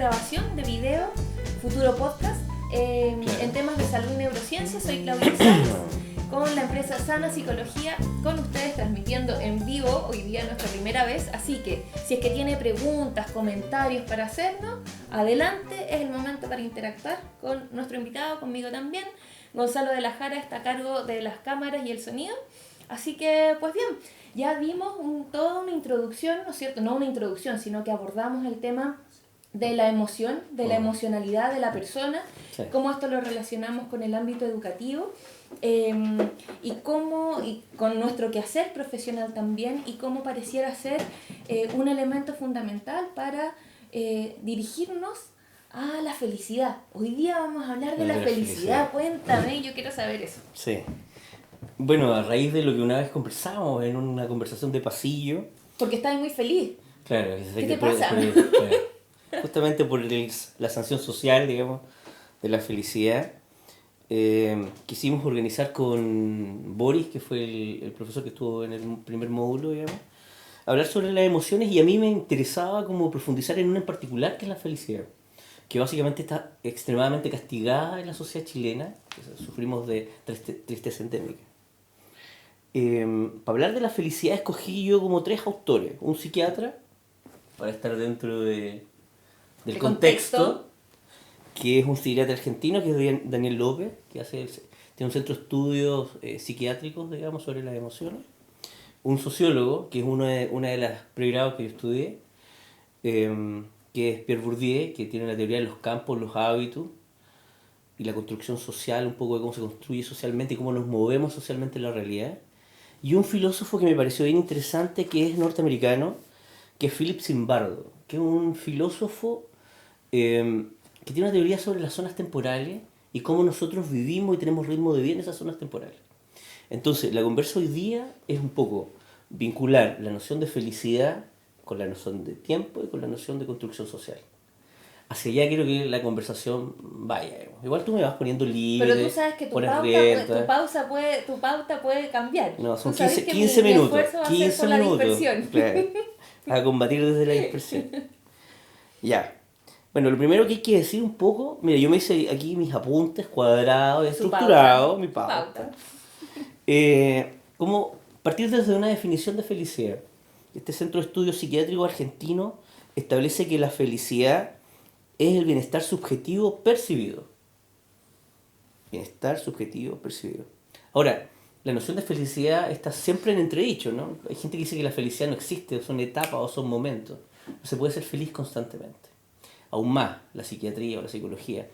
grabación de video, futuro podcast, en temas de salud y neurociencia. Soy Claudia Sáenz, con la empresa Sana Psicología, con ustedes transmitiendo en vivo hoy día nuestra primera vez. Así que si es que tiene preguntas, comentarios para hacernos, adelante, es el momento para interactuar con nuestro invitado, conmigo también. Gonzalo de la Jara está a cargo de las cámaras y el sonido. Así que, pues bien, ya vimos toda una introducción, ¿no es cierto? No una introducción, sino que abordamos el tema de la emoción, de la emocionalidad de la persona, sí. Cómo esto lo relacionamos con el ámbito educativo, y con nuestro quehacer profesional también, y cómo pareciera ser un elemento fundamental para dirigirnos a la felicidad. Hoy día vamos a hablar de la felicidad. Cuéntame, yo quiero saber eso. Sí. Bueno, a raíz de lo que una vez conversamos en una conversación de pasillo. Porque estabas muy feliz. Claro. ¿Qué te pasa? Justamente por la sanción social, digamos, de la felicidad, quisimos organizar con Boris, que fue el profesor que estuvo en el primer módulo, digamos, hablar sobre las emociones, y a mí me interesaba como profundizar en una en particular, que es la felicidad, que básicamente está extremadamente castigada en la sociedad chilena, que sufrimos de tristeza endémica. Para hablar de la felicidad escogí yo como 3 autores: un psiquiatra, para estar dentro del contexto, que es un psiquiatra argentino, que es Daniel López, que tiene un centro de estudios psiquiátricos, digamos, sobre las emociones. Un sociólogo, que es una de las pregrados que yo estudié, que es Pierre Bourdieu, que tiene la teoría de los campos, los hábitos y la construcción social, un poco de cómo se construye socialmente y cómo nos movemos socialmente en la realidad. Y un filósofo que me pareció bien interesante, que es norteamericano, que es Philip Zimbardo, que es un filósofo que tiene una teoría sobre las zonas temporales y cómo nosotros vivimos y tenemos ritmo de vida en esas zonas temporales. Entonces, la conversa hoy día es un poco vincular la noción de felicidad con la noción de tiempo y con la noción de construcción social. Hacia allá quiero que la conversación vaya. Igual tú me vas poniendo libre. Pero tú sabes que tu pauta puede cambiar. No, son 15 minutos. 15 minutos. Claro, a combatir desde la dispersión. Ya. Bueno, lo primero que hay que decir un poco, mira, yo me hice aquí mis apuntes cuadrados, estructurados, mi pauta. Como partir desde una definición de felicidad. Este centro de estudios psiquiátrico argentino establece que la felicidad es el bienestar subjetivo percibido. Bienestar subjetivo percibido. Ahora, la noción de felicidad está siempre en entredicho, ¿no? Hay gente que dice que la felicidad no existe, o son etapas o son momentos. No se puede ser feliz constantemente. Aún más, la psiquiatría o la psicología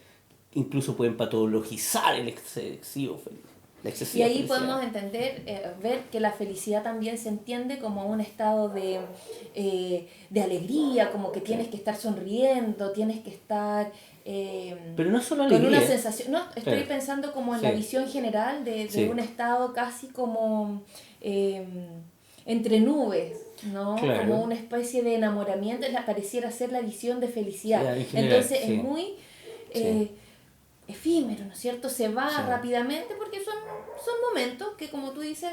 incluso pueden patologizar el excesivo feliz. Y ahí podemos entender, ver que la felicidad también se entiende como un estado de alegría, como que tienes que estar sonriendo, tienes que estar pero no solo alegría, con una sensación. No, estoy pensando como en la visión general de un estado casi como entre nubes, ¿no? Claro. Como una especie de enamoramiento, pareciera ser la visión de felicidad. General, entonces es muy efímero, ¿no es cierto? Se va rápidamente porque son momentos que, como tú dices,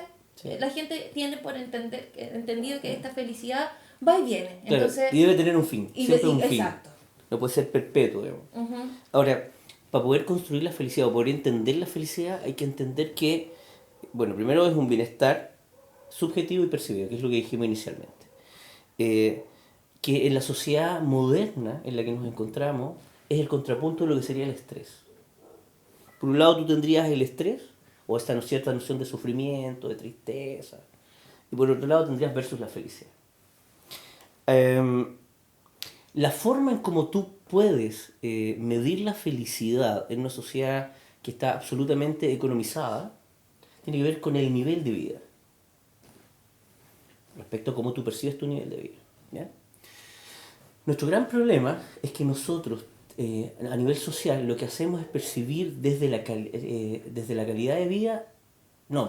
la gente tiene por entendido que esta felicidad va y viene. Claro, entonces, y debe tener un fin, siempre un fin. Exacto. No puede ser perpetuo, digamos. Uh-huh. Ahora, para poder construir la felicidad o poder entender la felicidad, hay que entender que, bueno, primero es un bienestar subjetivo y percibido, que es lo que dijimos inicialmente. Que en la sociedad moderna en la que nos encontramos es el contrapunto de lo que sería el estrés. Por un lado tú tendrías el estrés, o esta cierta noción de sufrimiento, de tristeza, y por otro lado tendrías versus la felicidad. La forma en cómo tú puedes medir la felicidad en una sociedad que está absolutamente economizada tiene que ver con el nivel de vida, respecto a cómo tú percibes tu nivel de vida, ¿ya? Nuestro gran problema es que nosotros, a nivel social, lo que hacemos es percibir desde la calidad de vida,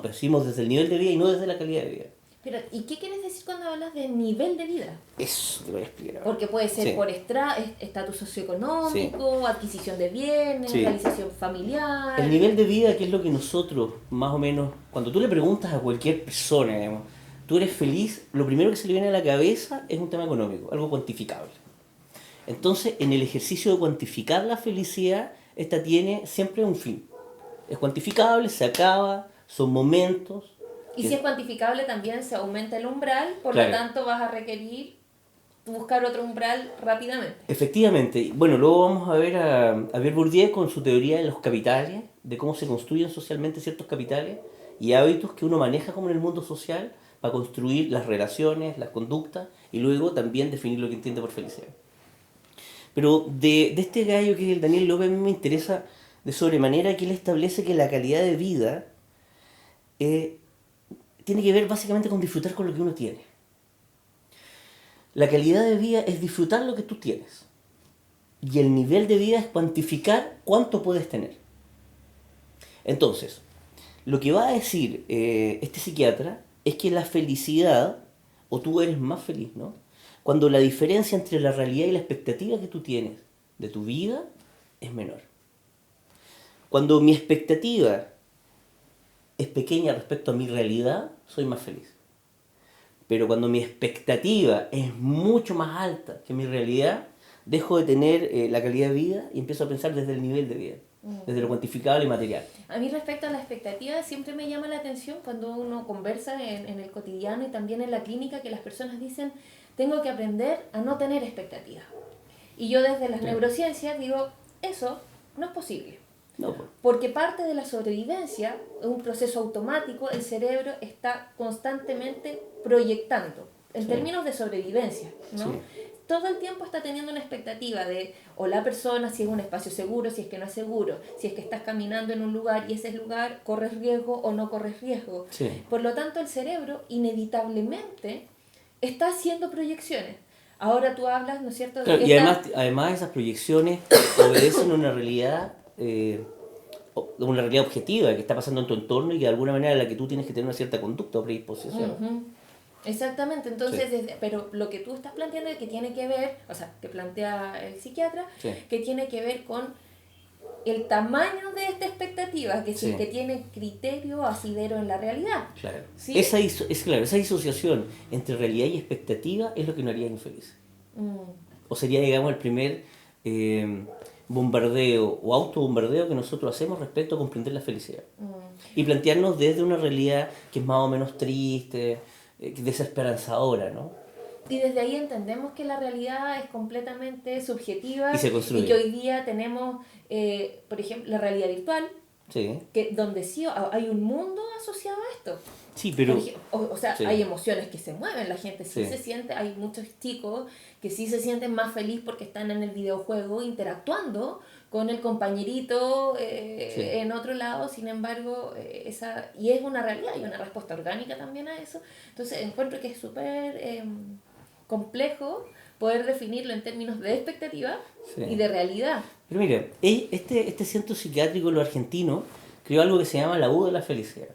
percibimos desde el nivel de vida y no desde la calidad de vida. Pero, ¿y qué quieres decir cuando hablas de nivel de vida? Eso te voy a explicar. Porque puede ser por estatus socioeconómico, adquisición de bienes, realización familiar. El nivel de vida, que es lo que nosotros, más o menos, cuando tú le preguntas a cualquier persona, digamos, ¿tú eres feliz? Lo primero que se le viene a la cabeza es un tema económico, algo cuantificable. Entonces, en el ejercicio de cuantificar la felicidad, esta tiene siempre un fin. Es cuantificable, se acaba, son momentos. Y si es cuantificable también se aumenta el umbral, por Claro. lo tanto vas a requerir buscar otro umbral rápidamente. Efectivamente. Bueno, luego vamos a ver a Pierre Bourdieu con su teoría de los capitales, de cómo se construyen socialmente ciertos capitales y hábitos que uno maneja como en el mundo social para construir las relaciones, las conductas y luego también definir lo que entiende por felicidad. Pero de este gallo que es el Daniel López, a mí me interesa de sobremanera que él establece que la calidad de vida tiene que ver básicamente con disfrutar con lo que uno tiene. La calidad de vida es disfrutar lo que tú tienes. Y el nivel de vida es cuantificar cuánto puedes tener. Entonces, lo que va a decir este psiquiatra es que la felicidad, o tú eres más feliz, ¿no? Cuando la diferencia entre la realidad y la expectativa que tú tienes de tu vida es menor. Cuando mi expectativa es pequeña respecto a mi realidad, soy más feliz. Pero cuando mi expectativa es mucho más alta que mi realidad, dejo de tener la calidad de vida y empiezo a pensar desde el nivel de vida, desde lo cuantificable y material. A mí respecto a la expectativa siempre me llama la atención cuando uno conversa en el cotidiano y también en la clínica que las personas dicen tengo que aprender a no tener expectativas. Y yo desde las neurociencias digo, eso no es posible. No, pues. Porque parte de la sobrevivencia es un proceso automático, el cerebro está constantemente proyectando, en términos de sobrevivencia, ¿no? Sí. Todo el tiempo está teniendo una expectativa de, o la persona, si es un espacio seguro, si es que no es seguro, si es que estás caminando en un lugar y ese lugar corres riesgo o no corres riesgo. Sí. Por lo tanto, el cerebro inevitablemente está haciendo proyecciones. Ahora tú hablas, ¿no es cierto? De Claro, y además esas proyecciones obedecen a una realidad objetiva que está pasando en tu entorno y que de alguna manera en la que tú tienes que tener una cierta conducta o predisposición. Uh-huh. Exactamente, entonces, pero lo que tú estás planteando es que tiene que ver, o sea, que plantea el psiquiatra, que tiene que ver con el tamaño de esta expectativa, que si es que tiene criterio asidero en la realidad. Claro. ¿Sí? Esa disociación entre realidad y expectativa es lo que nos haría infelices. O sería, digamos, el primer bombardeo o autobombardeo que nosotros hacemos respecto a comprender la felicidad. Y plantearnos desde una realidad que es más o menos triste, desesperanzadora, ¿no? Y desde ahí entendemos que la realidad es completamente subjetiva y se construye. Y que hoy día tenemos, por ejemplo, la realidad virtual, que donde sí hay un mundo asociado a esto. Sí, pero... O sea, hay emociones que se mueven, la gente sí se siente, hay muchos chicos que sí se sienten más felices porque están en el videojuego interactuando con el compañerito en otro lado, sin embargo, y es una realidad, hay una respuesta orgánica también a eso. Entonces encuentro que es súper complejo poder definirlo en términos de expectativa y de realidad. Pero mira, este centro psiquiátrico, los argentinos, creó algo que se llama la U de la felicidad.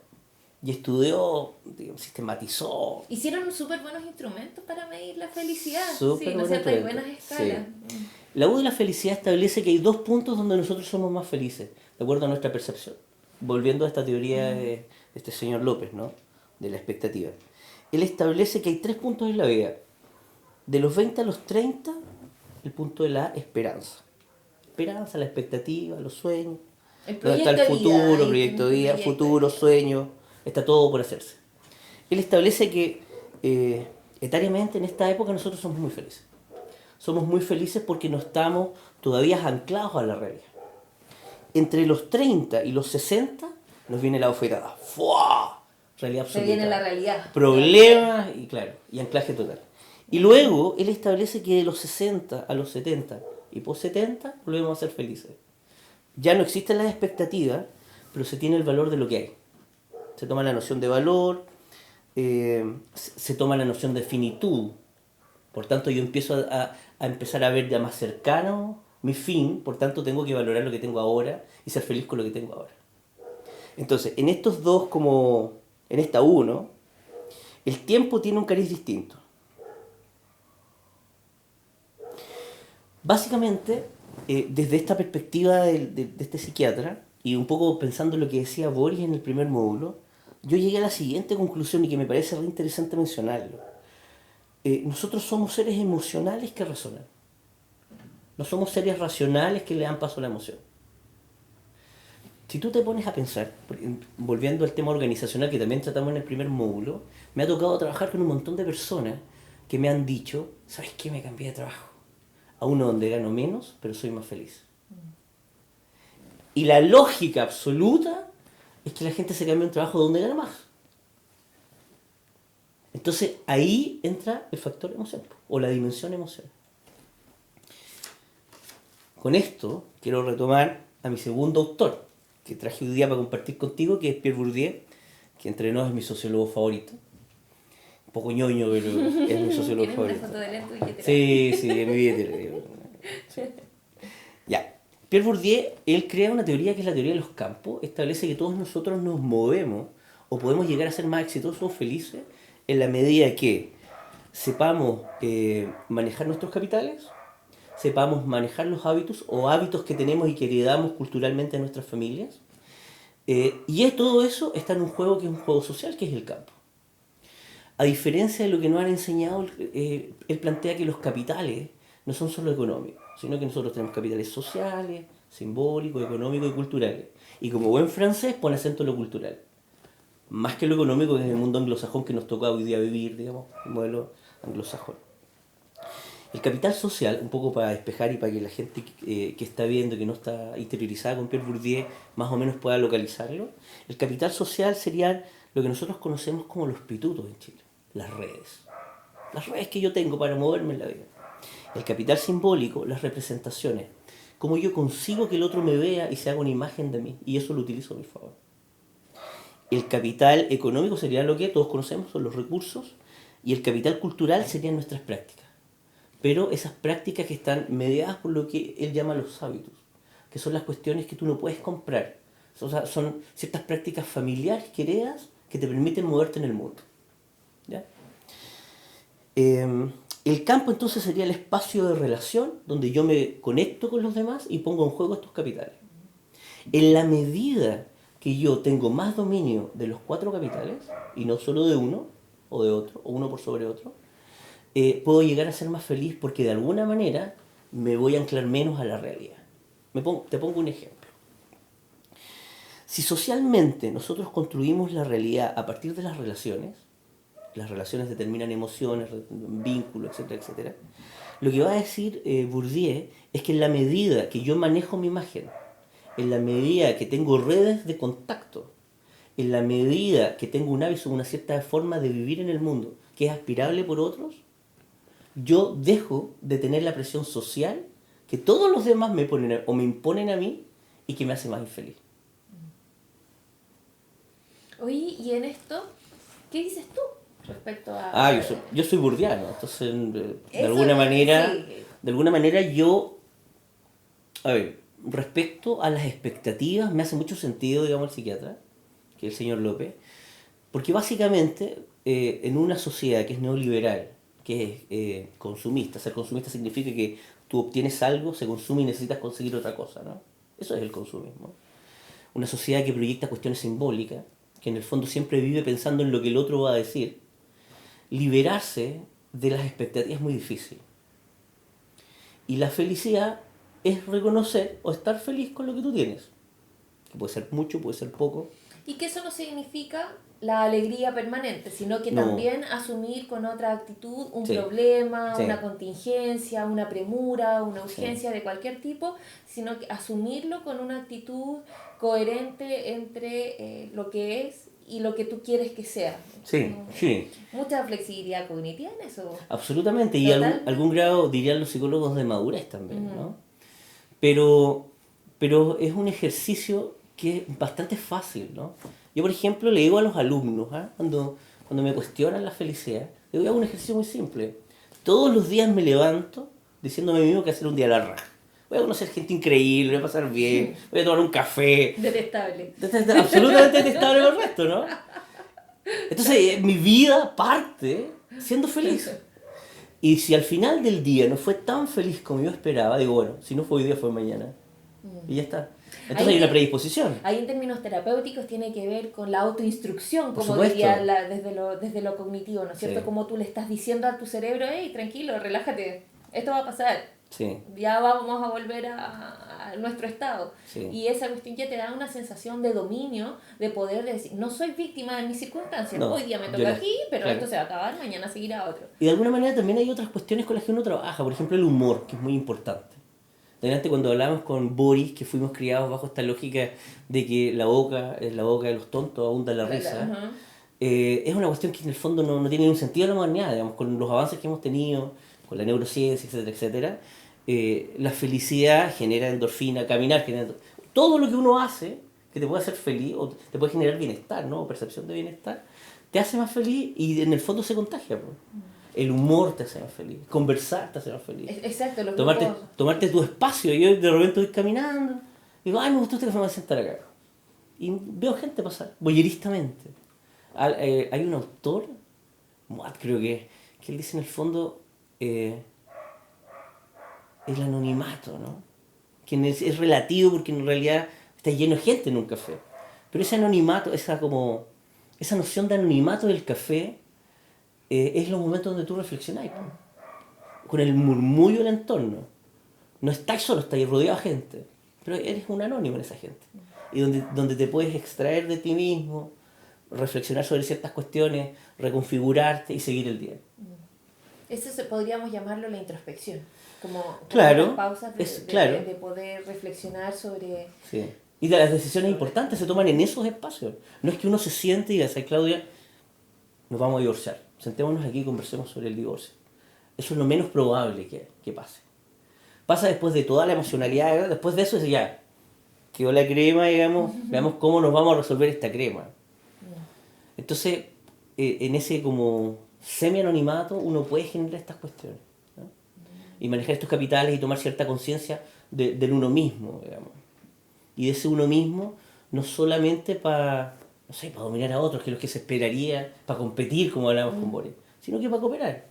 Y estudió, digamos, sistematizó. Hicieron súper buenos instrumentos para medir la felicidad. Súper ¿no es cierto? Hay buenas escalas. La U de la felicidad establece que hay 2 puntos donde nosotros somos más felices, de acuerdo a nuestra percepción. Volviendo a esta teoría de este señor López, ¿no? De la expectativa. Él establece que hay 3 puntos en la vida. De los 20 a los 30, el punto de la esperanza. Esperanza, la expectativa, los sueños. Donde está el futuro, proyecto de vida, futuro, sueño. Está todo por hacerse. Él establece que etariamente en esta época nosotros somos muy felices. Somos muy felices porque no estamos todavía anclados a la realidad. Entre los 30 y los 60 nos viene la bofetada. ¡Fua! Realidad absoluta. Se viene la realidad. Problemas y anclaje total. Y luego él establece que de los 60 a los 70 y post 70 volvemos a ser felices. Ya no existen las expectativas, pero se tiene el valor de lo que hay. Se toma la noción de valor, se toma la noción de finitud. Por tanto, yo empiezo a empezar a ver ya más cercano mi fin, por tanto tengo que valorar lo que tengo ahora y ser feliz con lo que tengo ahora. Entonces, en estos dos, como en esta uno, el tiempo tiene un cariz distinto. Básicamente, desde esta perspectiva de este psiquiatra, y un poco pensando en lo que decía Boris en el primer módulo, yo llegué a la siguiente conclusión y que me parece re interesante mencionarlo. Nosotros somos seres emocionales que razonan. No somos seres racionales que le dan paso a la emoción. Si tú te pones a pensar, volviendo al tema organizacional que también tratamos en el primer módulo, me ha tocado trabajar con un montón de personas que me han dicho, ¿sabes qué? Me cambié de trabajo a uno donde gano menos, pero soy más feliz. Y la lógica absoluta es que la gente se cambia a un trabajo donde gana más. Entonces ahí entra el factor emoción, o la dimensión emoción. Con esto quiero retomar a mi segundo autor, que traje hoy día para compartir contigo, que es Pierre Bourdieu, que entre nos es mi sociólogo favorito. Un poco ñoño, pero es mi sociólogo favorito. ¿Tienes una foto de él en tu billetera? Sí, en mi billetera. Sí. Ya. Pierre Bourdieu, él crea una teoría que es la teoría de los campos, establece que todos nosotros nos movemos o podemos llegar a ser más exitosos o felices en la medida que sepamos manejar nuestros capitales, sepamos manejar los hábitos o hábitos que tenemos y que heredamos culturalmente a nuestras familias. Y todo eso está en un juego que es un juego social, que es el campo. A diferencia de lo que nos han enseñado, él plantea que los capitales no son solo económicos, sino que nosotros tenemos capitales sociales, simbólicos, económicos y culturales. Y como buen francés pone acento en lo cultural. Más que lo económico, que es el mundo anglosajón que nos toca hoy día vivir, digamos, el modelo anglosajón. El capital social, un poco para despejar y para que la gente que está viendo, que no está interiorizada con Pierre Bourdieu, más o menos pueda localizarlo, el capital social sería lo que nosotros conocemos como los pitutos en Chile, las redes. Las redes que yo tengo para moverme en la vida. El capital simbólico, las representaciones. Cómo yo consigo que el otro me vea y se haga una imagen de mí, y eso lo utilizo a mi favor. El capital económico sería lo que todos conocemos, son los recursos, y el capital cultural serían nuestras prácticas. Pero esas prácticas que están mediadas por lo que él llama los hábitos, que son las cuestiones que tú no puedes comprar. O sea, son ciertas prácticas familiares que heredas que te permiten moverte en el mundo. ¿Ya? El campo entonces sería el espacio de relación donde yo me conecto con los demás y pongo en juego estos capitales. En la medida que yo tengo más dominio de los 4 capitales, y no solo de uno o de otro, o uno por sobre otro, puedo llegar a ser más feliz porque de alguna manera me voy a anclar menos a la realidad. Te pongo un ejemplo. Si socialmente nosotros construimos la realidad a partir de las relaciones determinan emociones, vínculos, etcétera, etcétera, lo que va a decir Bourdieu es que en la medida que yo manejo mi imagen, en la medida que tengo redes de contacto, en la medida que tengo un hábito, una cierta forma de vivir en el mundo que es aspirable por otros, yo dejo de tener la presión social que todos los demás me ponen o me imponen a mí y que me hace más infeliz. Oye, y en esto, ¿qué dices tú respecto a...? Yo soy burdiano, entonces de alguna manera yo, a ver, respecto a las expectativas, me hace mucho sentido, digamos, el psiquiatra, que es el señor López, porque básicamente en una sociedad que es neoliberal, que es consumista, ser consumista significa que tú obtienes algo, se consume y necesitas conseguir otra cosa, ¿no? Eso es el consumismo. Una sociedad que proyecta cuestiones simbólicas, que en el fondo siempre vive pensando en lo que el otro va a decir, liberarse de las expectativas es muy difícil. Y la felicidad es reconocer o estar feliz con lo que tú tienes. Que puede ser mucho, puede ser poco. Y que eso no significa la alegría permanente, sino que también asumir con otra actitud un problema, una contingencia, una premura, una urgencia de cualquier tipo, sino que asumirlo con una actitud coherente entre lo que es y lo que tú quieres que sea. Sí. Mucha flexibilidad cognitiva en eso. Absolutamente, y algún grado, dirían los psicólogos, de madurez también, ¿no? Pero es un ejercicio que es bastante fácil, ¿no? Yo, por ejemplo, le digo a los alumnos, cuando me cuestionan la felicidad, le hago un ejercicio muy simple. Todos los días me levanto diciéndome a mí mismo que hacer un día a la raja. Voy a conocer gente increíble, voy a pasar bien, voy a tomar un café. Detestable. Absolutamente detestable por el resto, ¿no? Entonces, mi vida parte siendo feliz. Y si al final del día no fue tan feliz como yo esperaba, digo, bueno, si no fue hoy día, fue mañana. Y ya está. Entonces hay una predisposición. Ahí en términos terapéuticos tiene que ver con la autoinstrucción, como diría desde lo cognitivo, ¿no es cierto? Como tú le estás diciendo a tu cerebro, hey, tranquilo, relájate, esto va a pasar. Sí. Ya vamos a volver a nuestro estado. Sí. Y esa cuestión ya te da una sensación de dominio, de poder decir, no soy víctima de mis circunstancias, No, hoy día me yo toca la- aquí, pero claro. esto se va a acabar, mañana seguirá otro. Y de alguna manera también hay otras cuestiones con las que uno trabaja, por ejemplo el humor, que es muy importante. Delante cuando hablamos con Boris, que fuimos criados bajo esta lógica de que la boca es la boca de los tontos, abunda la risa, Ajá. es una cuestión que en el fondo no tiene ningún sentido en la modernidad, digamos, con los avances que hemos tenido, con la neurociencia, etcétera, etcétera. La felicidad genera endorfina, caminar genera... Todo lo que uno hace que te puede hacer feliz o te puede generar bienestar, ¿no? O percepción de bienestar, te hace más feliz y en el fondo se contagia, pues. El humor te hace más feliz, conversar te hace más feliz. Exacto, los Tomarte, grupos. tomarte tu espacio. Yo de repente voy caminando, digo, ay, me gustó este café, me voy a sentar acá. Y veo gente pasar, voyeristamente. Hay un autor, Moat creo que él dice en el fondo, el anonimato, ¿no? Que es relativo porque en realidad está lleno de gente en un café. Pero ese anonimato, esa noción de anonimato del café, es los momentos donde tú reflexionáis, po, con el murmullo del entorno. No estás solo, estás rodeado de gente, pero eres un anónimo en esa gente. Y donde te puedes extraer de ti mismo, reflexionar sobre ciertas cuestiones, reconfigurarte y seguir el día. Eso podríamos llamarlo la introspección, como Claro, las pausas claro. de poder reflexionar sobre... Sí. Y las decisiones importantes se toman en esos espacios. No es que uno se siente y diga, "Ay, Claudia, nos vamos a divorciar. Sentémonos aquí y conversemos sobre el divorcio". Eso es lo menos probable que pase. Pasa después de toda la emocionalidad, después de eso es ya, quedó la crema, digamos, veamos cómo nos vamos a resolver esta crema. Entonces, en ese como semi-anonimato uno puede generar estas cuestiones, ¿no? Y manejar estos capitales y tomar cierta conciencia del uno mismo, digamos. Y de ese uno mismo, no solamente para, no sé, para dominar a otros, que es lo que se esperaría, para competir, como hablábamos con Boris, sino que para cooperar.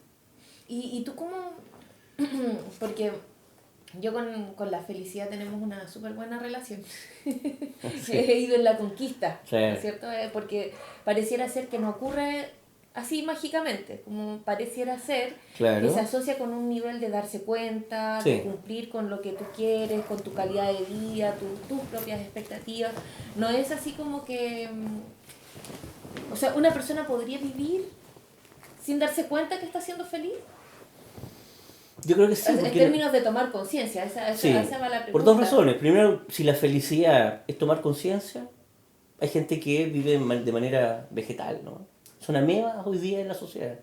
¿Y tú cómo...? Porque yo con la felicidad tenemos una súper buena relación. Sí. He ido en la conquista, Sí. ¿no es cierto? Porque pareciera ser que no ocurre así mágicamente, como pareciera ser Claro. que se asocia con un nivel de darse cuenta, Sí. de cumplir con lo que tú quieres, con tu calidad de vida, tus propias expectativas. No es así como que... O sea, una persona podría vivir sin darse cuenta que está siendo feliz. Yo creo que sí. En Porque términos de tomar conciencia, sí, esa va la pregunta. por dos razones. Primero, si la felicidad es tomar conciencia, hay gente que vive de manera vegetal, ¿no? Son amebas hoy día en la sociedad.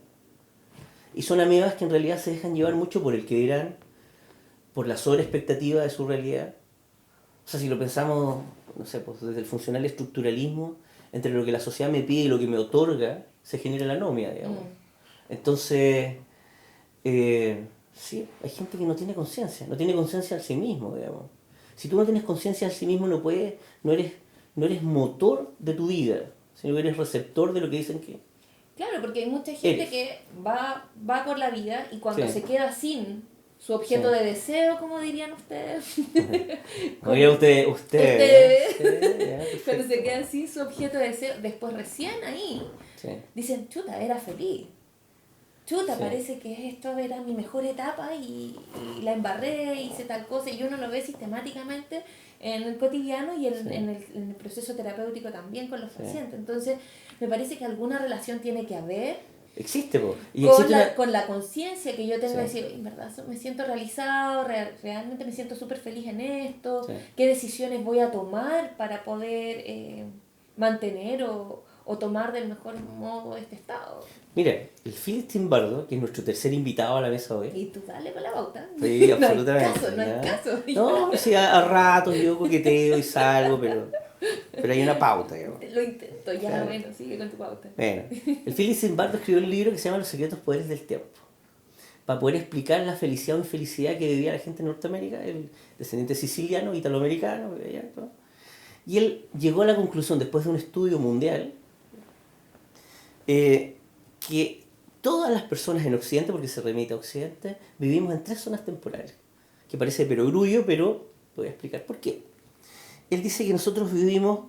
Y son amebas que en realidad se dejan llevar mucho por el que dirán, por la sobreexpectativa de su realidad. O sea, si lo pensamos, no sé, pues desde el funcional estructuralismo, entre lo que la sociedad me pide y lo que me otorga, se genera la anomia, digamos. Entonces, sí, hay gente que no tiene conciencia en sí mismo, digamos. Si tú no tienes conciencia en sí mismo, no eres motor de tu vida, sino que eres receptor de lo que dicen que... Claro, porque hay mucha gente Eres. que va por la vida y cuando Sí. se queda sin su objeto Sí. de deseo, como dirían ustedes, Oye, usted. Ustedes. Sí, ya, perfecto. cuando se queda sin su objeto de deseo, después recién ahí Sí. dicen, chuta, era feliz. Chuta, Sí. parece que esto era mi mejor etapa y la embarré, hice tal cosa, y uno lo ve sistemáticamente en el cotidiano y Sí. en el proceso terapéutico también con los Sí. pacientes. Entonces, me parece que alguna relación tiene que haber Existe, po. Y con existe la, una... con la conciencia que yo tengo de Sí. decir, en verdad me siento realizado, realmente me siento súper feliz en esto, Sí. qué decisiones voy a tomar para poder mantener o tomar del mejor modo este estado. Mira, el Philip Timbardo, que es nuestro tercer invitado a la mesa hoy. Y tú dale con la pauta. Sí, absolutamente. No hay ¿ya? caso. No, sí, a ratos yo coqueteo y salgo, pero hay una pauta, digamos. Lo intento, ya, Claro. bueno, sigue con tu pauta. Bueno, el Philip Zimbardo escribió un libro que se llama Los secretos poderes del tiempo, para poder explicar la felicidad o infelicidad que vivía la gente en Norteamérica, el descendiente siciliano, italoamericano, ¿no? Y él llegó a la conclusión, después de un estudio mundial, que todas las personas en Occidente, porque se remite a Occidente, vivimos en 3 zonas temporales, que parece perogrullo, pero voy a explicar por qué. Él dice que nosotros vivimos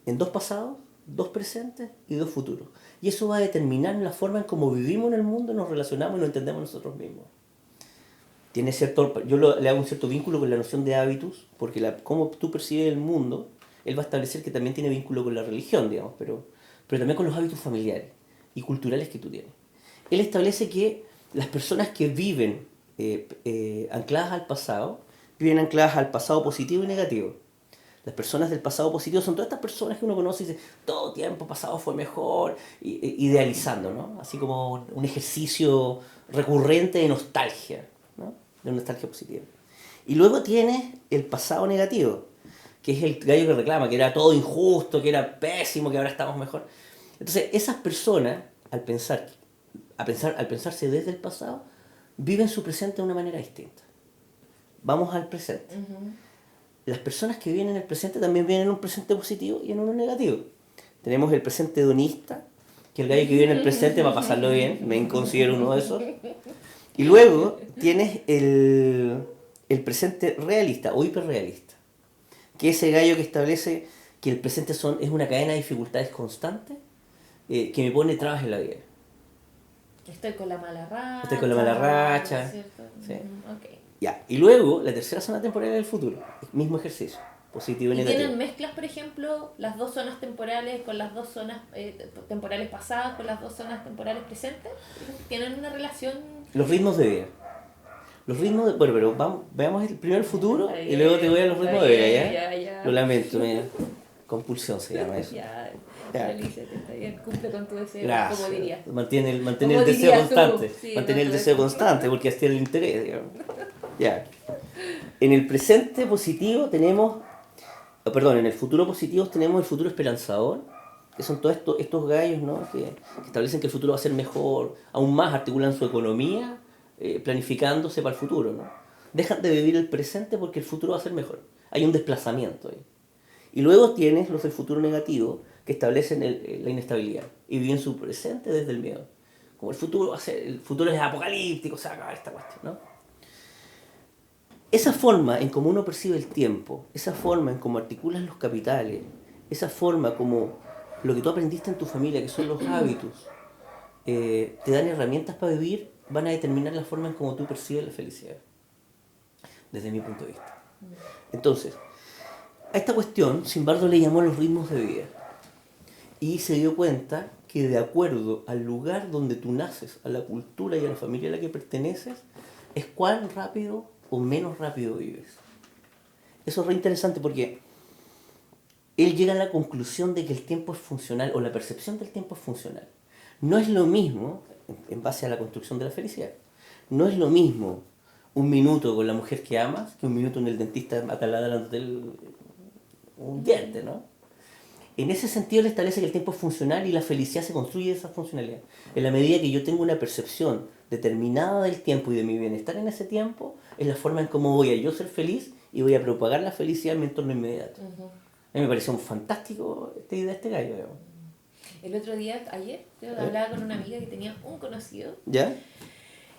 en 2 pasados, 2 presentes y 2 futuros. Y eso va a determinar la forma en cómo vivimos en el mundo, nos relacionamos y nos entendemos nosotros mismos. tiene le hago un cierto vínculo con la noción de hábitus, porque cómo tú percibes el mundo, él va a establecer que también tiene vínculo con la religión, digamos, pero también con los hábitos familiares y culturales que tú tienes. Él establece que las personas que viven ancladas al pasado, viven ancladas al pasado positivo y negativo. Las personas del pasado positivo son todas estas personas que uno conoce y dice, todo tiempo pasado fue mejor, idealizando, ¿no? Así como un ejercicio recurrente de nostalgia, ¿no? De nostalgia positiva. Y luego tienes el pasado negativo, que es el gallo que reclama, que era todo injusto, que era pésimo, que ahora estamos mejor. Entonces, esas personas, al pensarse desde el pasado, viven su presente de una manera distinta. Vamos al presente. Uh-huh. Las personas que viven en el presente también viven en un presente positivo y en uno negativo. Tenemos el presente hedonista, que el gallo que vive en el presente va a pasarlo bien, me considero uno de esos. Y luego tienes el presente realista o hiperrealista, que es ese gallo que establece que el presente es una cadena de dificultades constantes que me pone trabas en la vida. Estoy con la mala racha. Estoy con la mala racha. ¿Cierto? Sí. Okay. Ya. Y luego, la tercera zona temporal es el futuro. Mismo ejercicio. Positivo y negativo. ¿Y tienen mezclas, por ejemplo, las dos zonas temporales con las dos zonas temporales pasadas, con las dos zonas temporales presentes? ¿Tienen una relación? Los ritmos de vida. Bueno, pero veamos primero el futuro y luego te voy a los ritmos de vida, ¿ya? Lo lamento, mira. Compulsión se llama eso. Ya. Felicítate, está bien, cumple con tu deseo, gracias. Como dirías. Mantiene el deseo constante. Sí, mantener el deseo constante porque así es el interés, digamos. Ya. En el presente positivo en el futuro positivo tenemos el futuro esperanzador, que son todos estos gallos, ¿no? que establecen que el futuro va a ser mejor, aún más articulan su economía, planificándose para el futuro, ¿no? Dejan de vivir el presente porque el futuro va a ser mejor. Hay un desplazamiento ahí. Y luego tienes los del futuro negativo, que establecen la inestabilidad y viven su presente desde el miedo. Como el futuro es apocalíptico, se va a acabar esta cuestión, ¿no? Esa forma en cómo uno percibe el tiempo, esa forma en cómo articulas los capitales, esa forma como lo que tú aprendiste en tu familia, que son los hábitos, te dan herramientas para vivir, van a determinar la forma en cómo tú percibes la felicidad, desde mi punto de vista. Entonces, a esta cuestión, Zimbardo le llamó los ritmos de vida. Y se dio cuenta que de acuerdo al lugar donde tú naces, a la cultura y a la familia a la que perteneces, es cuán rápido o menos rápido vives. Eso es re interesante porque él llega a la conclusión de que el tiempo es funcional, o la percepción del tiempo es funcional. No es lo mismo, en base a la construcción de la felicidad, no es lo mismo un minuto con la mujer que amas que un minuto en el dentista taladrándote un diente, ¿no? En ese sentido, él establece que el tiempo es funcional y la felicidad se construye de esa funcionalidad. En la medida que yo tengo una percepción determinada del tiempo y de mi bienestar en ese tiempo, es la forma en cómo voy a yo ser feliz y voy a propagar la felicidad en mi entorno inmediato. Uh-huh. A mí me pareció fantástico esta idea de este gallo. Digamos. El otro día, ayer, yo hablaba con una amiga que tenía un conocido. ¿Ya?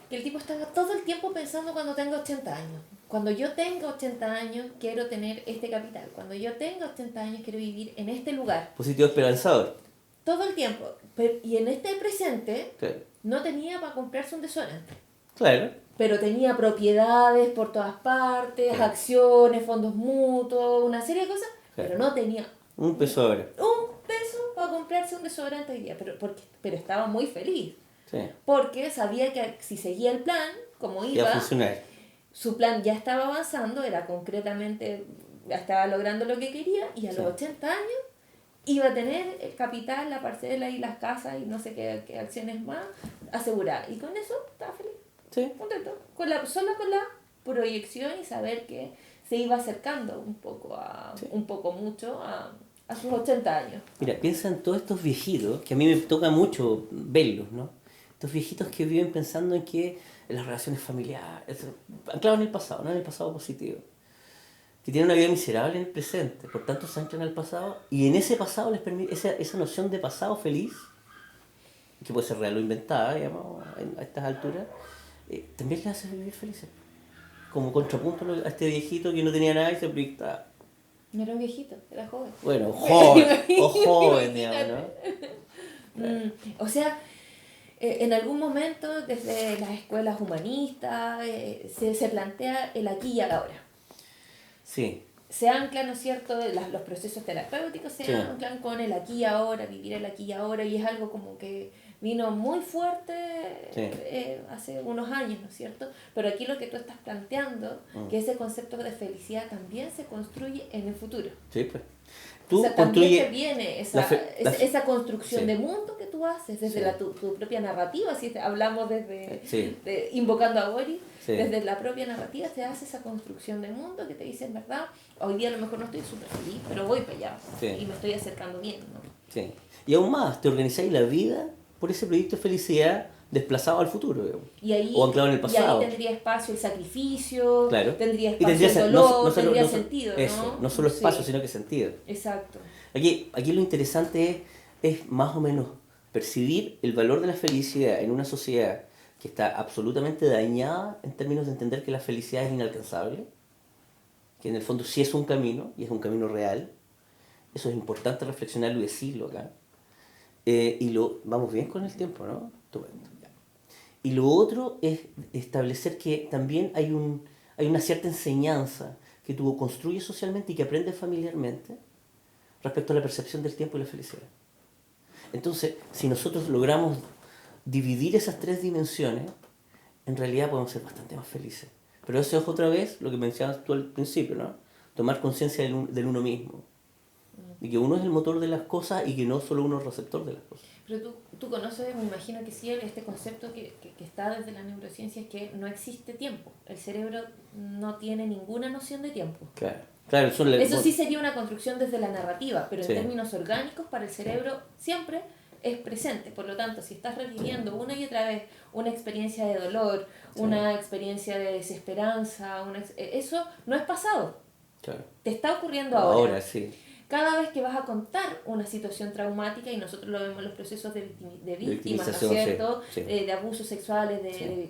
Que el tipo estaba todo el tiempo pensando cuando tenga 80 años. Cuando yo tenga 80 años, quiero tener este capital. Cuando yo tenga 80 años, quiero vivir en este lugar. Positivo esperanzador. Todo el tiempo. Y en este presente, claro, no tenía para comprarse un desodorante. Claro. Pero tenía propiedades por todas partes, claro, acciones, fondos mutuos, una serie de cosas. Claro. Pero no tenía un peso ahora. Un peso para comprarse un desodorante hoy día. Pero estaba muy feliz. Sí. Porque sabía que si seguía el plan, como iba, a funcionar. Su plan ya estaba avanzando, era concretamente, ya estaba logrando lo que quería, y a los 80 años iba a tener el capital, la parcela y las casas y no sé qué acciones más aseguradas. Y con eso estaba feliz. Sí. Contento. Solo con la proyección y saber que se iba acercando un poco mucho a sus 80 años. Mira, piensa en todos estos viejitos, que a mí me toca mucho verlos, ¿no? Estos viejitos que viven pensando en las relaciones familiares, anclados en el pasado, no en el pasado positivo, que tienen una vida miserable en el presente, por tanto se anclan al pasado, y en ese pasado les permite, esa noción de pasado feliz, que puede ser real o inventada, digamos, a estas alturas, también les hace vivir felices. Como contrapunto a este viejito que no tenía nada y se proyectaba. No era un viejito, era joven. Bueno, joven, digamos, ¿no? O sea, En algún momento, desde las escuelas humanistas, se plantea el aquí y el ahora. Sí. Se anclan, ¿no es cierto?, los procesos terapéuticos se Sí. anclan con el aquí y ahora, vivir el aquí y ahora, y es algo como que vino muy fuerte hace unos años, ¿no es cierto? Pero aquí lo que tú estás planteando, que ese concepto de felicidad también se construye en el futuro. Sí, pues. O sea, también te viene esa construcción de mundo que tú haces desde tu propia narrativa, si hablamos desde invocando a Boris, desde la propia narrativa se hace esa construcción de mundo que te dice, en verdad, hoy día a lo mejor no estoy súper feliz, pero voy para allá y me estoy acercando bien, ¿no? Sí. Y aún más, te organizáis la vida por ese proyecto de felicidad desplazado al futuro, digamos. Y ahí, o anclado en el pasado. Y ahí tendría espacio el sacrificio, claro. tendría espacio el dolor, tendría sentido, eso, no solo espacio, sino que sentido. Exacto. Aquí lo interesante es más o menos percibir el valor de la felicidad en una sociedad que está absolutamente dañada en términos de entender que la felicidad es inalcanzable, que en el fondo sí es un camino, y es un camino real. Eso es importante reflexionarlo y decirlo acá. Vamos bien con el tiempo, ¿no? Estupendo. Y lo otro es establecer que también hay una cierta enseñanza que tú construyes socialmente y que aprendes familiarmente respecto a la percepción del tiempo y la felicidad. Entonces, si nosotros logramos dividir esas tres dimensiones, en realidad podemos ser bastante más felices. Pero eso es otra vez lo que mencionabas tú al principio, ¿no? Tomar conciencia del uno mismo. Y que uno es el motor de las cosas y que no solo uno es receptor de las cosas. Pero tú conoces, me imagino que sí, este concepto que está desde la neurociencia, es que no existe tiempo. El cerebro no tiene ninguna noción de tiempo. Claro, eso sí sería una construcción desde la narrativa, pero en términos orgánicos para el cerebro siempre es presente. Por lo tanto, si estás reviviendo una y otra vez una experiencia de dolor, una experiencia de desesperanza, eso no es pasado. Claro. Te está ocurriendo ahora. Ahora, sí. Cada vez que vas a contar una situación traumática, y nosotros lo vemos en los procesos de víctimas, ¿no es cierto? Sí. De abusos sexuales,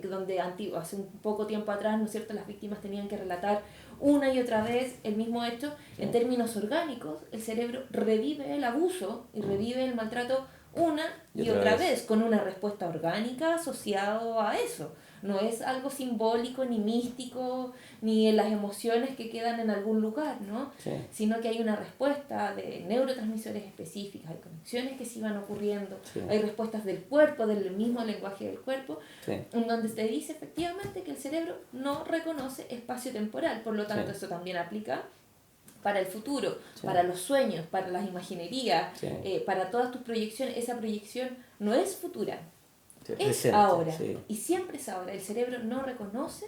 donde hace un poco tiempo atrás, ¿no es cierto?, las víctimas tenían que relatar una y otra vez el mismo hecho. En términos orgánicos, el cerebro revive el abuso y revive el maltrato una y otra vez, con una respuesta orgánica asociado a eso. No es algo simbólico, ni místico, ni en las emociones que quedan en algún lugar, ¿no? Sino que hay una respuesta de neurotransmisores específicos, hay conexiones que se iban ocurriendo, hay respuestas del cuerpo, del mismo lenguaje del cuerpo, en donde te dice efectivamente que el cerebro no reconoce espacio temporal. Por lo tanto, eso también aplica para el futuro, para los sueños, para las imaginerías, para todas tus proyecciones. Esa proyección no es futura, es presente, ahora, y siempre es ahora. El cerebro no reconoce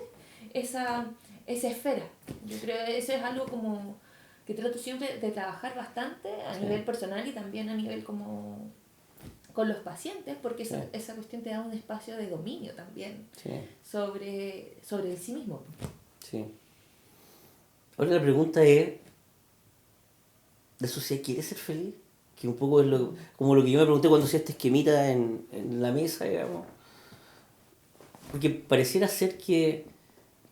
esa esfera. Yo creo que eso es algo como que trato siempre de trabajar bastante a nivel personal y también a nivel como con los pacientes, porque esa cuestión te da un espacio de dominio también sobre el sí mismo. Sí. Ahora la pregunta es, ¿la sociedad quiere ser feliz? Que un poco es como lo que yo me pregunté cuando hacía este esquemita en la mesa, digamos. Porque pareciera ser que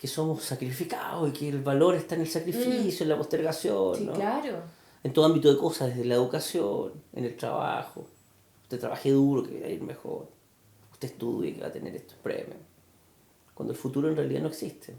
somos sacrificados y que el valor está en el sacrificio, en la postergación. Sí, ¿no? claro. En todo ámbito de cosas, desde la educación, en el trabajo. Usted trabaje duro, que va a ir mejor. Usted estudie, que va a tener estos premios. Cuando el futuro en realidad no existe.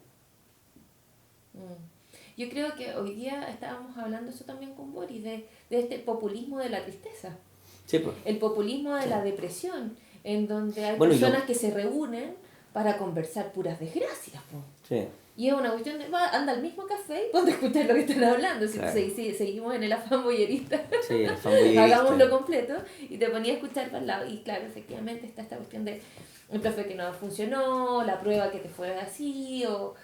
Yo creo que hoy día estábamos hablando eso también con Boris, de este populismo de la tristeza. Sí, pues. El populismo de la depresión, en donde hay personas que se reúnen para conversar puras desgracias. Sí. Y es una cuestión de, anda al mismo café y ponte a escuchar lo que están hablando. Seguimos en el afán boyerista. Sí, el afán boyerista. Hagámoslo completo y te ponía a escuchar para el lado. Y claro, efectivamente está esta cuestión de el profe que no funcionó, la prueba que te fue así, o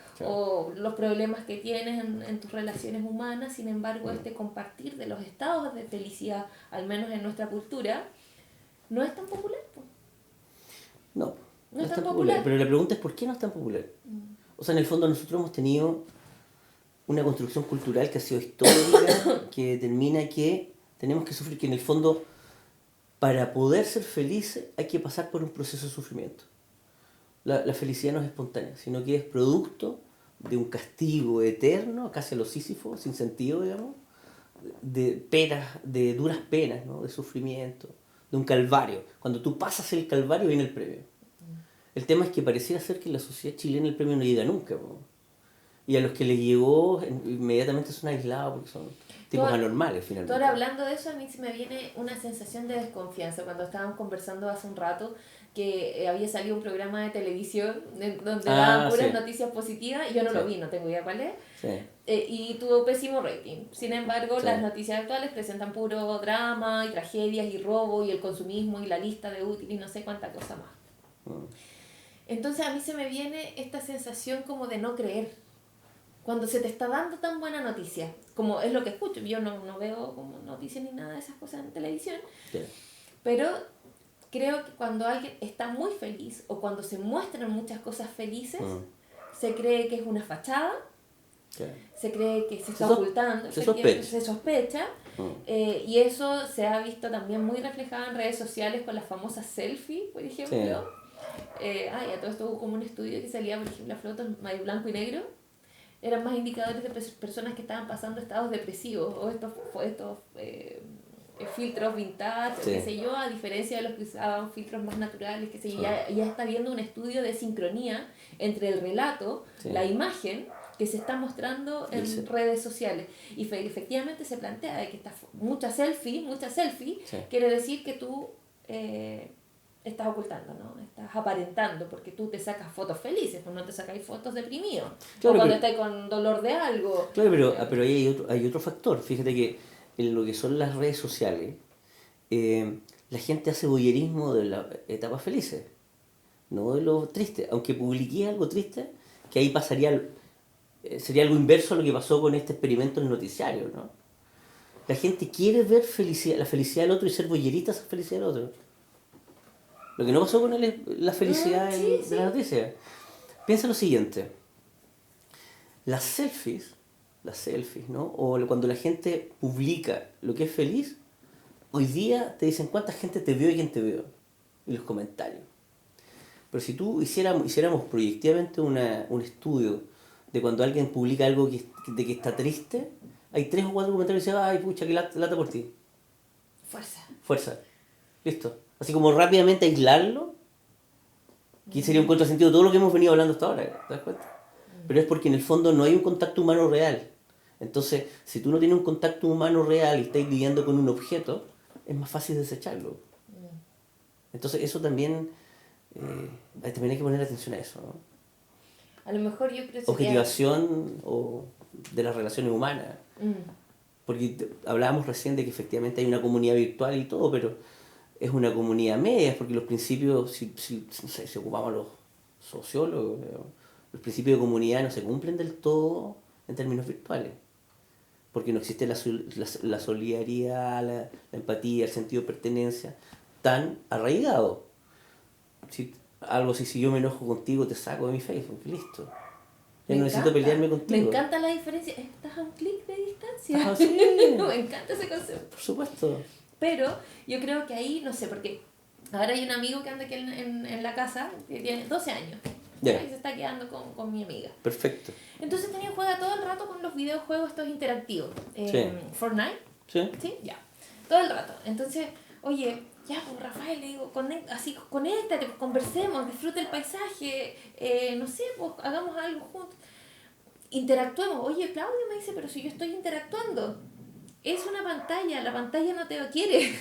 los problemas que tienes en tus relaciones humanas. Sin embargo, compartir de los estados de felicidad, al menos en nuestra cultura, no es tan popular. No es tan popular. Pero la pregunta es ¿por qué no es tan popular? O sea, en el fondo nosotros hemos tenido una construcción cultural que ha sido histórica, que determina que tenemos que sufrir, que en el fondo para poder ser felices hay que pasar por un proceso de sufrimiento. La felicidad no es espontánea, sino que es producto de un castigo eterno, casi a lo Sísifo, sin sentido, digamos, de duras penas, ¿no? De sufrimiento, de un calvario. Cuando tú pasas el calvario viene el premio. El tema es que pareciera ser que en la sociedad chilena el premio no llega nunca, po. Y a los que les llegó inmediatamente son aislados porque son tipos anormales finalmente. Ahora hablando de eso, a mí se me viene una sensación de desconfianza cuando estábamos conversando hace un rato que había salido un programa de televisión donde daban puras noticias positivas y yo no lo vi, no tengo idea cuál es. Sí. Y tuvo pésimo rating. Sin embargo, las noticias actuales presentan puro drama y tragedias y robo y el consumismo y la lista de útiles y no sé cuánta cosa más. Entonces a mí se me viene esta sensación como de no creer. Cuando se te está dando tan buena noticia, como es lo que escucho, yo no veo como noticias ni nada de esas cosas en televisión, pero creo que cuando alguien está muy feliz o cuando se muestran muchas cosas felices, se cree que es una fachada, se cree que se está ocultando, se sospecha y eso se ha visto también muy reflejado en redes sociales con las famosas selfies, por ejemplo. A todo esto hubo como un estudio que salía, por ejemplo, las fotos blanco y negro. Eran más indicadores de personas que estaban pasando estados depresivos o estos filtros vintage, qué sé yo, a diferencia de los que usaban filtros más naturales, qué sé yo, ya está habiendo un estudio de sincronía entre el relato, la imagen que se está mostrando en redes sociales. Y efectivamente se plantea de que está mucha selfie, quiere decir que tú estás ocultando, ¿no? Estás aparentando, porque tú te sacas fotos felices, pues no te sacáis fotos deprimidos. Claro, o cuando estás con dolor de algo. Claro, pero ahí hay otro factor. Fíjate que en lo que son las redes sociales, la gente hace voyerismo de las etapas felices, no de lo triste. Aunque publiqué algo triste, que ahí pasaría, sería algo inverso a lo que pasó con este experimento en el noticiario, ¿no? La gente quiere ver la felicidad del otro y ser voyerista de esa felicidad del otro. Lo que no pasó con él es la felicidad de la noticia. Piensa lo siguiente. Las selfies, ¿no? O cuando la gente publica lo que es feliz, hoy día te dicen cuánta gente te vio y quién te vio. En los comentarios. Pero si tú hiciéramos proyectivamente un estudio de cuando alguien publica algo de que está triste, hay 3 o 4 comentarios que dicen, ay pucha, que lata por ti. Fuerza. Listo. Así como rápidamente aislarlo, que sería un contrasentido de todo lo que hemos venido hablando hasta ahora, ¿te das cuenta? Pero es porque en el fondo no hay un contacto humano real. Entonces, si tú no tienes un contacto humano real y estás lidiando con un objeto, es más fácil desecharlo. Entonces, eso también hay que poner atención a eso, ¿no? A lo mejor yo creo que objetivación de las relaciones humanas. Porque hablábamos recién de que efectivamente hay una comunidad virtual y todo, pero es una comunidad media, porque los principios, si ocupamos a los sociólogos, los principios de comunidad no se cumplen del todo en términos virtuales. Porque no existe la solidaridad, la empatía, el sentido de pertenencia tan arraigado. Si yo me enojo contigo, te saco de mi Facebook, listo. Ya no necesito pelearme contigo. Me encanta la diferencia. Estás a un clic de distancia. Sí. Me encanta ese concepto. Por supuesto. Pero yo creo que ahí, no sé, porque ahora hay un amigo que anda aquí en la casa, que tiene 12 años. Y se está quedando con mi amiga. Perfecto. Entonces juega todo el rato con los videojuegos estos interactivos. Fortnite. Sí, ya. Todo el rato. Entonces, oye, ya, pues Rafael, le digo, conéctate, pues, conversemos, disfruta el paisaje, no sé, pues hagamos algo juntos. Interactuemos. Oye, Claudio me dice, pero si yo estoy interactuando. Es una pantalla, la pantalla no te quiere,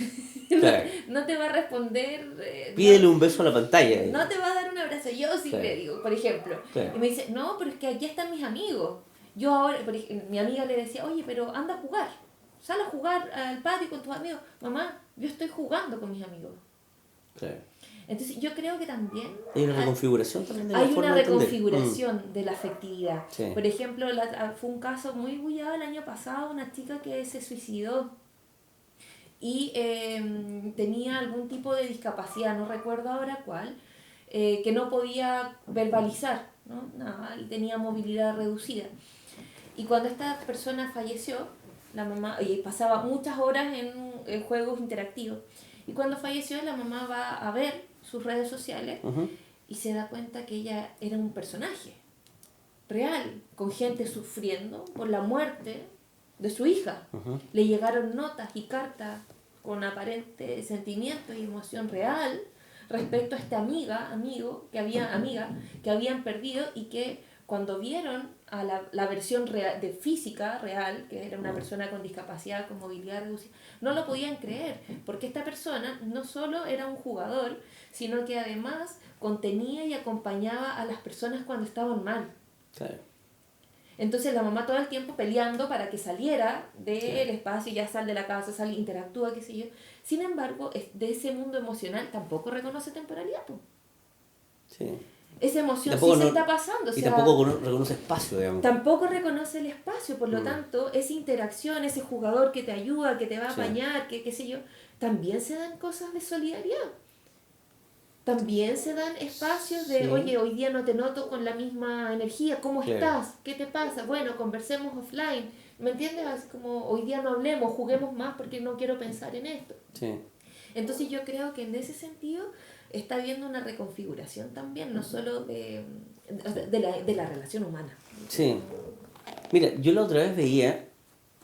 claro. No te va a responder. Pídele un beso a la pantalla. No te va a dar un abrazo. Yo sí le digo, por ejemplo. Claro. Y me dice, no, pero es que aquí están mis amigos. Yo ahora, mi amiga le decía, oye, pero anda a jugar. Sal a jugar al patio con tus amigos. Mamá, yo estoy jugando con mis amigos. Claro. Entonces yo creo que también hay una reconfiguración también de la hay forma una de reconfiguración de la afectividad. Sí. Por ejemplo, fue un caso muy bullado el año pasado, una chica que se suicidó y tenía algún tipo de discapacidad, no recuerdo ahora cuál, que no podía verbalizar, ¿no? Nada, y tenía movilidad reducida. Y cuando esta persona falleció, la mamá, y pasaba muchas horas en juegos interactivos, y cuando falleció la mamá va a ver sus redes sociales y se da cuenta que ella era un personaje real, con gente sufriendo por la muerte de su hija. Le llegaron notas y cartas con aparente sentimiento y emoción real respecto a esta amiga que habían perdido y que cuando vieron a la versión real, de física real, que era una persona con discapacidad, con movilidad reducida, no lo podían creer, porque esta persona no solo era un jugador, sino que además contenía y acompañaba a las personas cuando estaban mal. Claro. Entonces la mamá todo el tiempo peleando para que saliera del espacio, ya sal de la casa, sal, interactúa, qué sé yo. Sin embargo, de ese mundo emocional tampoco reconoce temporalidad. Sí. Esa emoción sí se está pasando. Y tampoco reconoce espacio, digamos. Tampoco reconoce el espacio, por lo tanto, esa interacción, ese jugador que te ayuda, que te va a apañar, que qué sé yo, también se dan cosas de solidaridad. También se dan espacios de, oye, hoy día no te noto con la misma energía, ¿cómo estás? ¿Qué te pasa? Bueno, conversemos offline, ¿me entiendes? Así como, hoy día no hablemos, juguemos más porque no quiero pensar en esto. Sí. Entonces yo creo que en ese sentido está habiendo una reconfiguración también, no solo de la relación humana. Sí. Mira, yo la otra vez veía,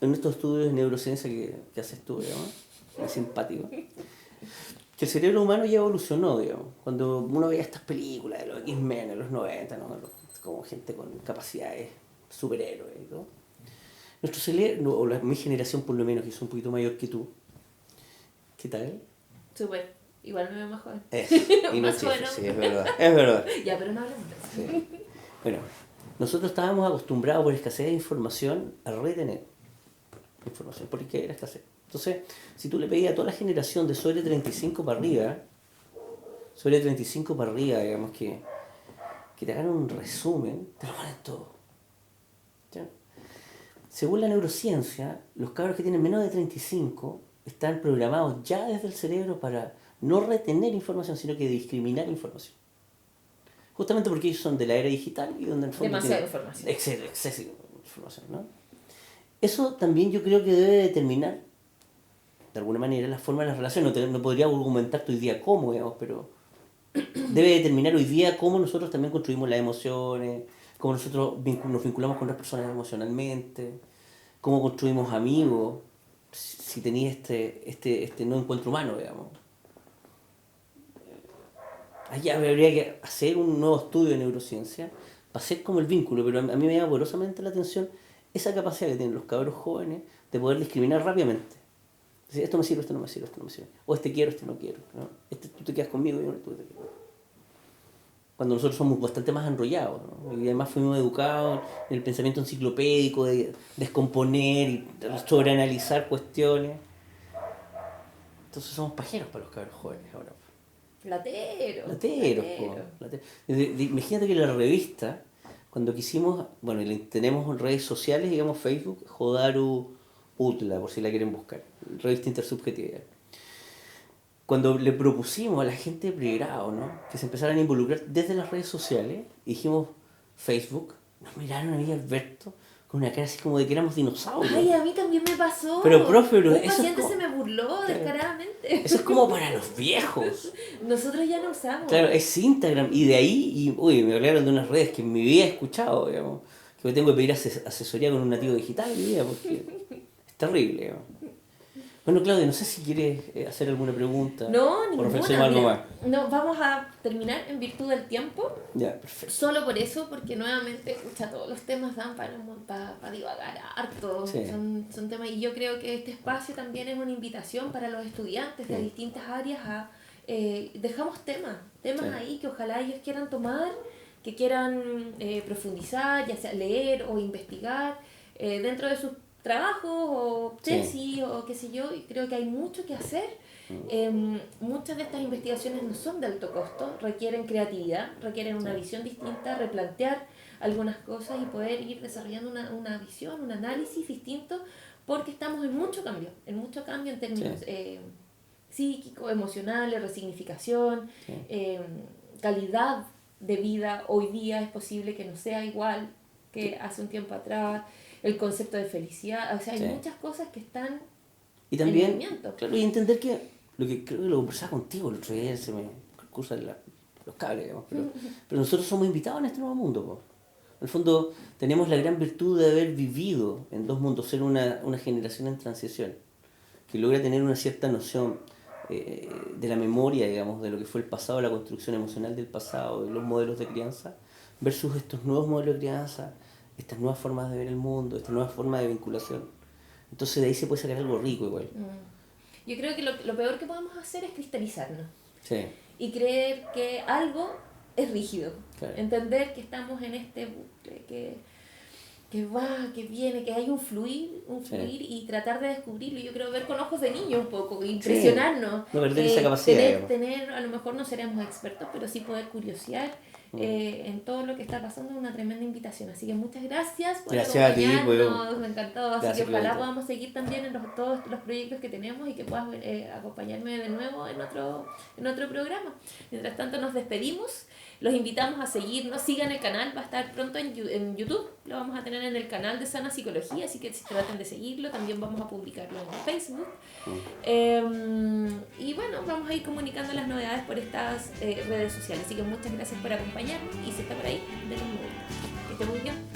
en estos estudios de neurociencia que haces tú, digamos, es simpático, que el cerebro humano ya evolucionó, digamos. Cuando uno veía estas películas de los X-Men en los 90, ¿no? Como gente con capacidades superhéroes y todo. Nuestro cerebro, o mi generación por lo menos, que es un poquito mayor que tú, ¿qué tal? Súper, igual me veo más joven. Y no más es joven, chiste, ¿no? sí, es verdad, es verdad. Ya, pero no hablemos de eso. Sí. Bueno, nosotros estábamos acostumbrados por escasez de información a retener información, porque era escasez. Entonces, si tú le pedías a toda la generación de sobre 35 para arriba, digamos que te hagan un resumen, te lo ponen todo. ¿Ya? Según la neurociencia, los cabros que tienen menos de 35 están programados ya desde el cerebro para no retener información, sino que discriminar información. Justamente porque ellos son de la era digital y donde en el fondo demasiada información. Excesiva información, ¿no? Eso también yo creo que debe determinar, de alguna manera, la forma de las relaciones. No podría argumentarte hoy día cómo, digamos, pero debe determinar hoy día cómo nosotros también construimos las emociones, cómo nosotros nos vinculamos con otras personas emocionalmente, cómo construimos amigos, si tenías este no encuentro humano, digamos. Allá habría que hacer un nuevo estudio de neurociencia para hacer como el vínculo, pero a mí me llama poderosamente la atención esa capacidad que tienen los cabros jóvenes de poder discriminar rápidamente. Decir, esto me sirve, esto no me sirve, esto no me sirve. O este quiero, este no quiero. ¿No? Tú te quedas conmigo y yo tú te quedas. Cuando nosotros somos bastante más enrollados, ¿no? Y además fuimos educados en el pensamiento enciclopédico de descomponer y sobreanalizar cuestiones. Entonces somos pajeros para los cabros jóvenes ahora. Lateros. Imagínate que la revista, cuando quisimos, bueno, tenemos redes sociales, digamos Facebook, Jodaru Utla, por si la quieren buscar, revista intersubjetiva. Cuando le propusimos a la gente de pregrado, ¿no?, que se empezaran a involucrar desde las redes sociales, dijimos Facebook, nos miraron a mí y Alberto con una cara así como de que éramos dinosaurios. Ay, a mí también me pasó. Pero profe, un paciente se me burló descaradamente. Eso es como para los viejos. Nosotros ya no usamos. Claro, es Instagram y de ahí, me hablaron de unas redes que en mi vida he escuchado, digamos, que me tengo que pedir asesoría con un nativo digital hoy día porque es terrible, digamos. Bueno, Claudia, no sé si quieres hacer alguna pregunta. No, ninguna. O reflexionar algo más. No, vamos a terminar en virtud del tiempo. Ya, perfecto. Solo por eso, porque nuevamente, todos los temas dan para divagar harto. Sí. Son temas, y yo creo que este espacio también es una invitación para los estudiantes de distintas áreas a... dejamos temas ahí que ojalá ellos quieran tomar, que quieran profundizar, ya sea leer o investigar dentro de sus trabajos o tesis o qué sé yo, y creo que hay mucho que hacer. Muchas de estas investigaciones no son de alto costo, requieren creatividad, requieren una visión distinta, replantear algunas cosas y poder ir desarrollando una visión, un análisis distinto, porque estamos en mucho cambio en términos psíquicos, emocionales, resignificación, calidad de vida. Hoy día es posible que no sea igual que hace un tiempo atrás. El concepto de felicidad, o sea, hay muchas cosas que están y también, en movimiento. Claro, y entender que lo que creo que lo conversaba contigo el otro día, se me cruzan los cables, digamos, pero nosotros somos invitados en este nuevo mundo, po. En el fondo tenemos la gran virtud de haber vivido en dos mundos, ser una generación en transición, que logra tener una cierta noción de la memoria, digamos, de lo que fue el pasado, la construcción emocional del pasado, de los modelos de crianza, versus estos nuevos modelos de crianza, estas nuevas formas de ver el mundo, estas nuevas formas de vinculación. Entonces de ahí se puede sacar algo rico igual. Yo creo que lo peor que podemos hacer es cristalizarnos. Sí. Y creer que algo es rígido. Claro. Entender que estamos en este bucle, que va, que viene, que hay un fluir y tratar de descubrirlo. Yo creo ver con ojos de niño un poco, impresionarnos. No perder esa capacidad. Tener, a lo mejor no seremos expertos, pero sí poder curiosear en todo lo que está pasando. Es una tremenda invitación. Así que muchas gracias por acompañarnos. Me encantó. Así que ojalá podamos seguir también en todos los proyectos que tenemos y que puedas acompañarme de nuevo en otro programa. Mientras tanto nos despedimos. Los invitamos a seguirnos, sigan el canal, va a estar pronto en YouTube, lo vamos a tener en el canal de Sana Psicología, así que traten de seguirlo, también vamos a publicarlo en Facebook. Y bueno, vamos a ir comunicando las novedades por estas redes sociales, así que muchas gracias por acompañarnos y si está por ahí, denos un gusto. Que esté muy bien.